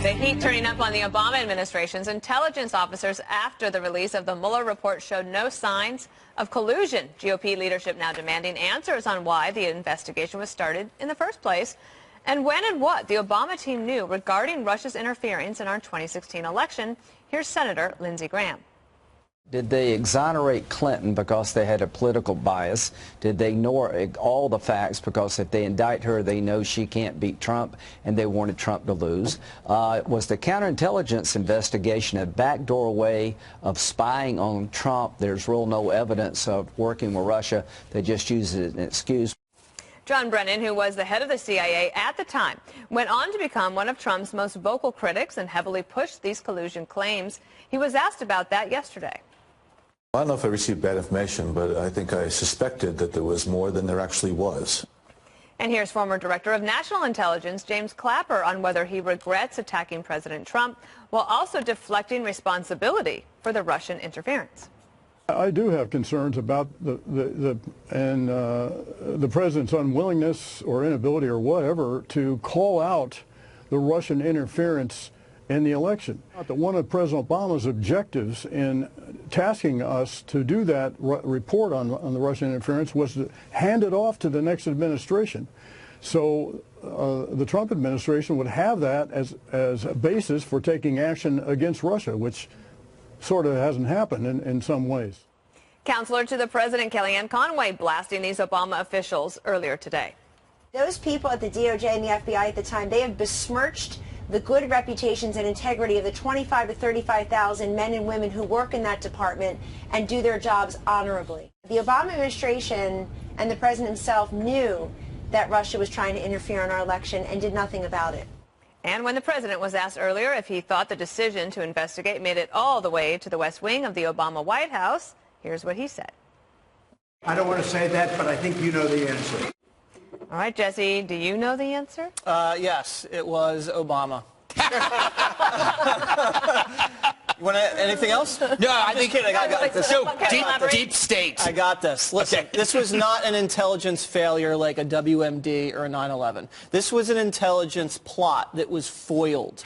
The heat turning up on the Obama administration's intelligence officers after the release of the Mueller report showed no signs of collusion. GOP leadership now demanding answers on why the investigation was started in the first place and when and what the Obama team knew regarding Russia's interference in our 2016 election. Here's Senator Lindsey Graham. Did they exonerate Clinton because they had a political bias? Did they ignore all the facts because if they indict her, they know she can't beat Trump and they wanted Trump to lose? Was the counterintelligence investigation a backdoor way of spying on Trump? There's real no evidence of working with Russia. They just used it as an excuse. John Brennan, who was the head of the CIA at the time, went on to become one of Trump's most vocal critics and heavily pushed these collusion claims. He was asked about that yesterday. I don't know if I received bad information, but I think I suspected that there was more than there actually was. And here's former Director of National Intelligence James Clapper on whether he regrets attacking President Trump while also deflecting responsibility for the Russian interference. I do have concerns about the president's unwillingness or inability or whatever to call out the Russian interference in the election. One of President Obama's objectives in tasking us to do that report on the Russian interference was to hand it off to the next administration. So the Trump administration would have that as a basis for taking action against Russia, which sort of hasn't happened in some ways. Counselor to the President Kellyanne Conway blasting these Obama officials earlier today. Those people at the DOJ and the FBI at the time, they have besmirched the good reputations and integrity of the 25,000 to 35,000 men and women who work in that department and do their jobs honorably. The Obama administration and the president himself knew that Russia was trying to interfere in our election and did nothing about it. And when the president was asked earlier if he thought the decision to investigate made it all the way to the West Wing of the Obama White House, here's what he said. I don't want to say that, but I think you know the answer. All right, Jesse, do you know the answer? Yes, it was Obama. You want anything else? No, I think kidding. I got this. So deep state. I got this. Listen, okay. This was not an intelligence failure like a WMD or a 9/11. This was an intelligence plot that was foiled.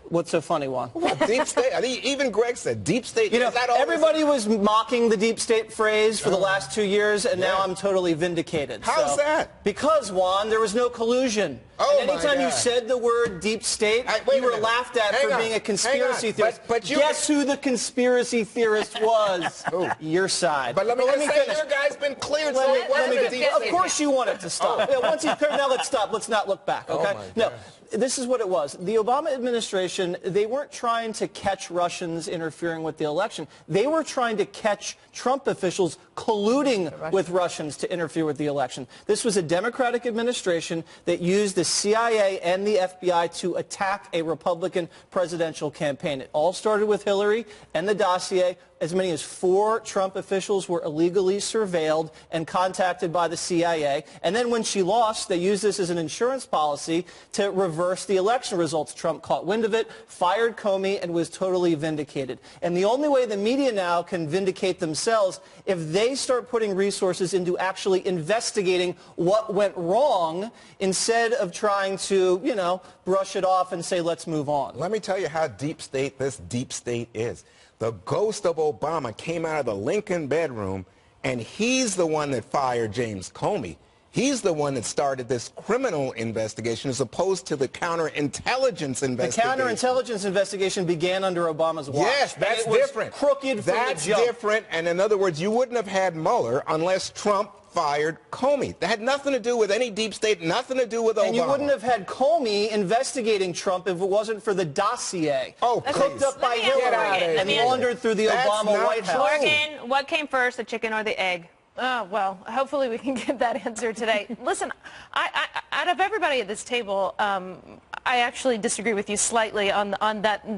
What's so funny, Juan? Well, deep state. I think even Greg said deep state. You know, is that all everybody was mocking the deep state phrase for the last 2 years, and now I'm totally vindicated. How's that? Because, Juan, there was no collusion. Oh, and anytime you said the word deep state, you were laughed at for being a conspiracy theorist. But guess who the conspiracy theorist was? Your side. But let me finish. Your guy's been cleared, so it Let me wasn't a deep Of state. course you want it to stop. Yeah, once he's cleared, now let's stop. Let's not look back, okay? No. This is what it was. The Obama administration, they weren't trying to catch Russians interfering with the election. They were trying to catch Trump officials colluding with Russians to interfere with the election. This was a Democratic administration that used the CIA and the FBI to attack a Republican presidential campaign. It all started with Hillary and the dossier. As many as 4 Trump officials were illegally surveilled and contacted by the CIA. And then when she lost, they used this as an insurance policy to reverse the election results. Trump caught wind of it, fired Comey, and was totally vindicated. And the only way the media now can vindicate themselves if they start putting resources into actually investigating what went wrong instead of trying to, you know, brush it off and say, let's move on. Let me tell you how deep state this deep state is. The ghost of Obama came out of the Lincoln bedroom, and he's the one that fired James Comey. He's the one that started this criminal investigation as opposed to the counterintelligence investigation. The counterintelligence investigation began under Obama's watch. Yes, that's different. Crooked from That's the jump. different, and in other words, you wouldn't have had Mueller unless Trump fired Comey. That had nothing to do with any deep state, nothing to do with Obama. And you wouldn't have had Comey investigating Trump if it wasn't for the dossier. Oh, cooked up by Hillary and laundered through the Obama White House. Morgan, what came first, the chicken or the egg? Oh, well, hopefully we can get that answer today. Listen, out of everybody at this table, I actually disagree with you slightly on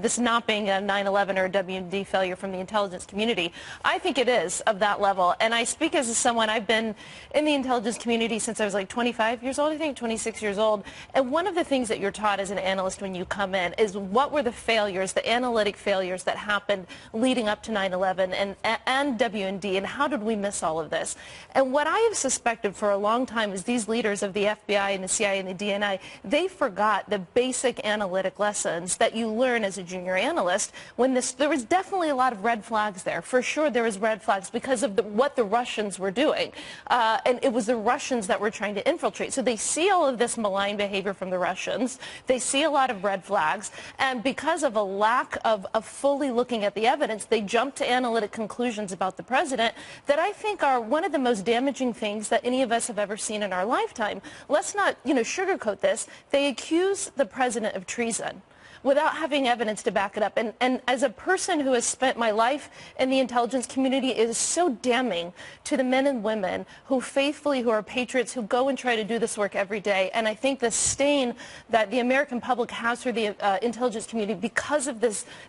this not being a 9/11 or a WMD failure from the intelligence community. I think it is of that level, and I speak as someone, I've been in the intelligence community since I was like 25 years old, I think, 26 years old, and one of the things that you're taught as an analyst when you come in is what were the failures, the analytic failures that happened leading up to 9/11 and WMD, and how did we miss all of this? this. And what I have suspected for a long time is these leaders of the FBI and the CIA and the DNA, they forgot the basic analytic lessons that you learn as a junior analyst when there was definitely a lot of red flags there. For sure there was red flags because of what the Russians were doing. And it was the Russians that were trying to infiltrate. So they see all of this malign behavior from the Russians. They see a lot of red flags. And because of a lack of fully looking at the evidence, they jump to analytic conclusions about the president that I think are one of the most damaging things that any of us have ever seen in our lifetime. Let's not, sugarcoat this. They accuse the president of treason without having evidence to back it up. And as a person who has spent my life in the intelligence community, it is so damning to the men and women who are patriots, who go and try to do this work every day. And I think the stain that the American public has for the intelligence community because of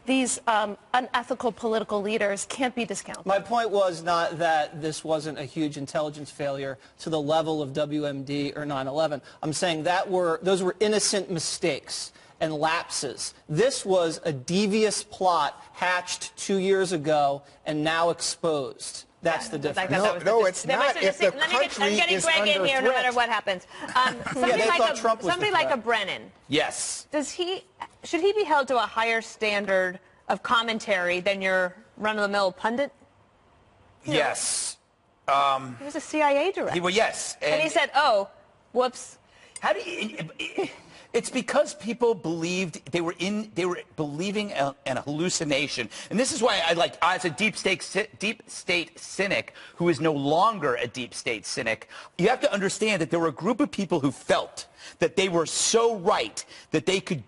these unethical political leaders can't be discounted. My point was not that this wasn't a huge intelligence failure to the level of WMD or 9/11. I'm saying those were innocent mistakes and lapses. This was a devious plot hatched 2 years ago and now exposed. That's the difference. No, it's not. If the country is under in here, threat. no matter what happens. Somebody like a Brennan. Yes. Should he be held to a higher standard of commentary than your run-of-the-mill pundit? Yes. He was a CIA director. Yes. And he said, "Oh, whoops." How do you? It's because people believed they were believing an hallucination, and this is why as a deep state cynic who is no longer a deep state cynic, you have to understand that there were a group of people who felt that they were so right that they could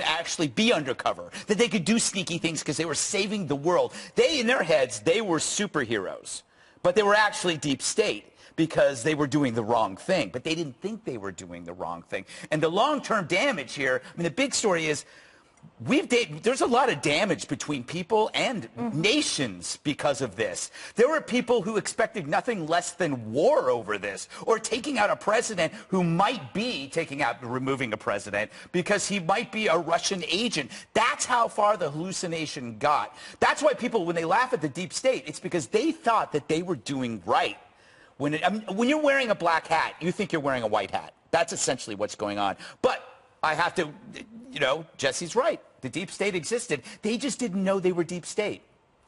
actually be undercover, that they could do sneaky things because they were saving the world. In their heads, they were superheroes, but they were actually deep state, because they were doing the wrong thing. But they didn't think they were doing the wrong thing. And the long-term damage here, the big story is there's a lot of damage between people and nations because of this. There were people who expected nothing less than war over this, or taking out a president who might be removing a president because he might be a Russian agent. That's how far the hallucination got. That's why people, when they laugh at the deep state, it's because they thought that they were doing right. When you're wearing a black hat, you think you're wearing a white hat. That's essentially what's going on. But I have to, Jesse's right. The deep state existed. They just didn't know they were deep state.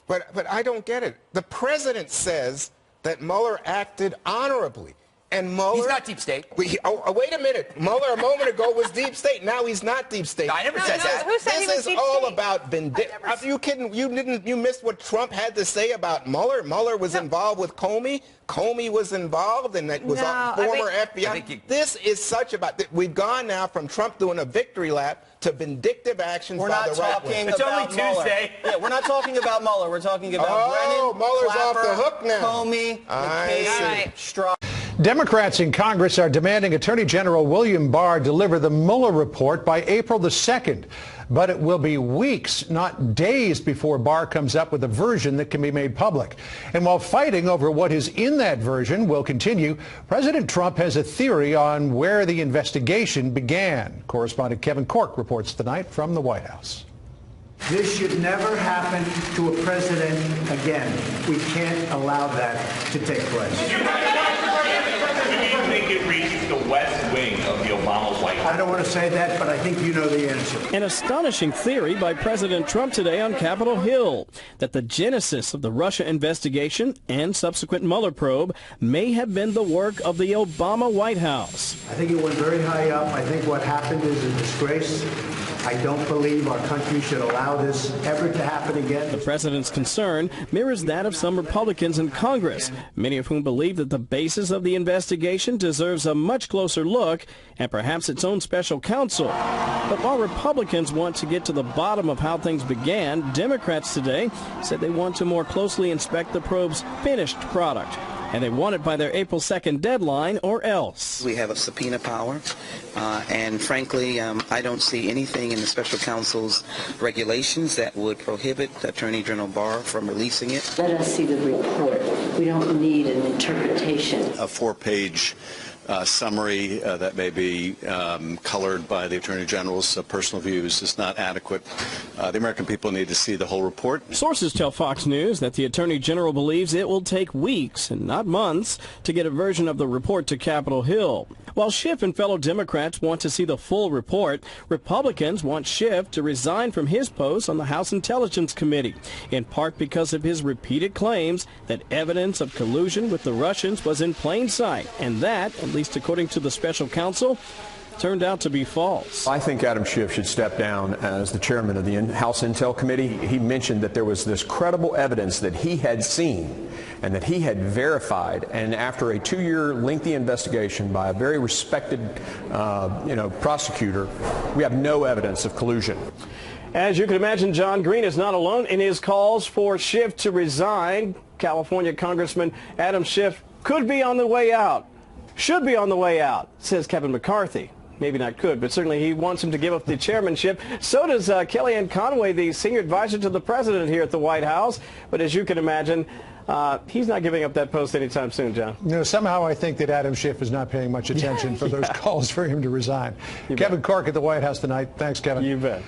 But I don't get it. The president says that Mueller acted honorably. And Mueller... He's not deep state. Wait a minute. Mueller a moment ago was deep state. Now he's not deep state. I never said that. Who said he was This is deep all state? about vindictive. Are you kidding? You missed what Trump had to say about Mueller? Mueller was involved with Comey. Comey was involved, and that was former FBI. This is such about... We've gone now from Trump doing a victory lap to vindictive actions by the right wing. It's only Tuesday. Yeah, we're not talking about Mueller. We're talking about Brennan, Mueller's Clapper, off the hook now. Comey, McCabe, Strzok. Democrats in Congress are demanding Attorney General William Barr deliver the Mueller report by April the 2nd. But it will be weeks, not days, before Barr comes up with a version that can be made public. And while fighting over what is in that version will continue, President Trump has a theory on where the investigation began. Correspondent Kevin Corke reports tonight from the White House. This should never happen to a president again. We can't allow that to take place. Do you think it reached the West Wing of the Obama White House? I don't want to say that, but I think you know the answer. An astonishing theory by President Trump today on Capitol Hill that the genesis of the Russia investigation and subsequent Mueller probe may have been the work of the Obama White House. I think it went very high up. I think what happened is a disgrace. I don't believe our country should allow this ever to happen again. The president's concern mirrors that of some Republicans in Congress, many of whom believe that the basis of the investigation deserves a much closer look and perhaps its own special counsel. But while Republicans want to get to the bottom of how things began, Democrats today said they want to more closely inspect the probe's finished product. And they want it by their April 2nd deadline or else. We have a subpoena power, and frankly, I don't see anything in the special counsel's regulations that would prohibit Attorney General Barr from releasing it. Let us see the report. We don't need an interpretation. A 4-page summary that may be colored by the Attorney General's personal views is not adequate. The American people need to see the whole report. Sources tell Fox News that the Attorney General believes it will take weeks and not months to get a version of the report to Capitol Hill. While Schiff and fellow Democrats want to see the full report, Republicans want Schiff to resign from his post on the House Intelligence Committee, in part because of his repeated claims that evidence of collusion with the Russians was in plain sight, and that, at least according to the special counsel, turned out to be false. I think Adam Schiff should step down as the chairman of the House Intel Committee. He mentioned that there was this credible evidence that he had seen and that he had verified, and after a 2-year lengthy investigation by a very respected prosecutor, we have no evidence of collusion. As you can imagine, John Green is not alone in his calls for Schiff to resign. California Congressman Adam Schiff could be on the way out, should be on the way out, says Kevin McCarthy. Maybe not could, but certainly he wants him to give up the chairmanship. So does Kellyanne Conway, the senior advisor to the president here at the White House. But as you can imagine, he's not giving up that post anytime soon, John. You know, somehow I think that Adam Schiff is not paying much attention for those calls for him to resign. Kevin Corke at the White House tonight. Thanks, Kevin. You bet.